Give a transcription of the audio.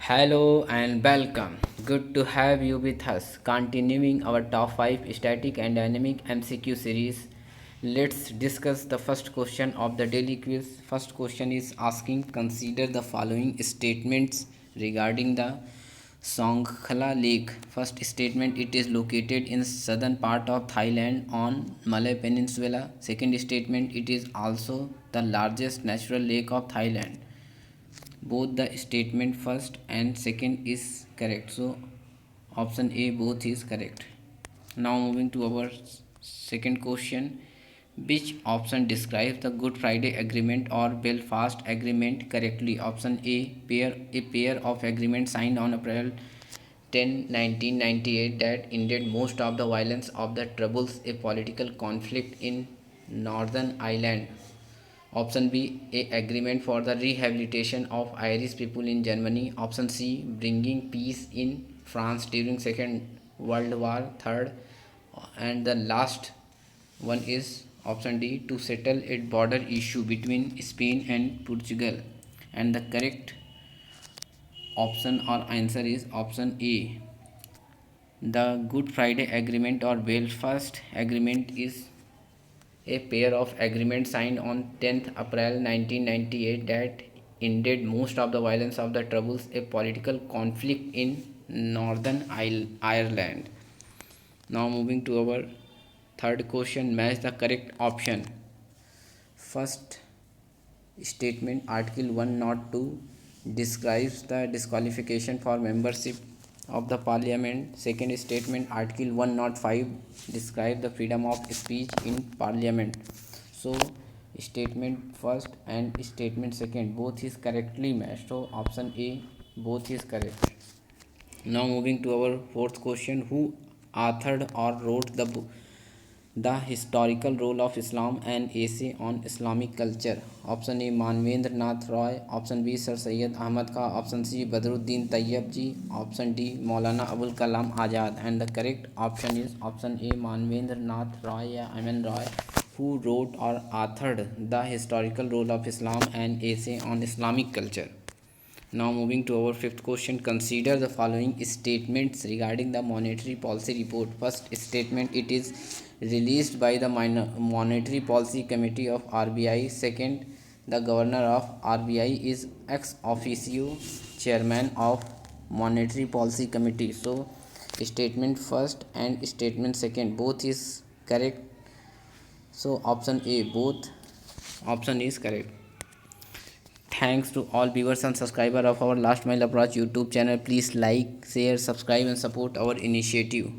Hello and welcome. Good to have you with us. Continuing our top 5 static and dynamic MCQ series, let's discuss the first question of the daily quiz. First question is asking consider the following statements regarding the Songkhla Lake. First statement, it is located in southern part of Thailand on Malay Peninsula. Second statement, it is also the largest natural lake of Thailand. Both the statement first and second is correct, so option A both is correct. Now moving to our second question, which option describes the Good Friday Agreement or Belfast Agreement correctly? Option A pair of agreements signed on April 10, 1998 that ended most of the violence of the Troubles, a political conflict in Northern Ireland. Option B, a agreement for the rehabilitation of Irish people in Germany. Option C, bringing peace in France during Second World War. Third, and the last one is option D, to settle a border issue between Spain and Portugal. And the correct option or answer is option A. The Good Friday Agreement or Belfast Agreement is a pair of agreements signed on 10th April 1998 that ended most of the violence of the Troubles, a political conflict in Northern Ireland. Now moving to our third question, match the correct option. First statement, Article 102 describes the disqualification for membership of the parliament. Second statement, Article 105 describes the freedom of speech in parliament. So statement first and statement second both is correctly matched, so option A both is correct. Now moving to our fourth question, who authored or wrote the book The Historical Role of Islam, an Essay on Islamic Culture? Option A Manvendra Nath Roy. Option B Sir Syed Ahmad Khan. Option C Badruddin Tayyab ji. Option D Maulana Abul Kalam Azad. And the correct option is option A Manvendra Nath Roy या Aman Roy, who wrote or authored The Historical Role of Islam, an Essay on Islamic Culture. Now moving to our fifth question, consider the following statements regarding the monetary policy report. First statement, it is released by the monetary policy committee of RBI. Second, the governor of RBI is ex officio chairman of monetary policy committee. So statement first and statement second both is correct, so option A both option is correct. Thanks to all viewers and subscribers of our Last Mile Approach YouTube channel. Please like, share, subscribe and support our initiative.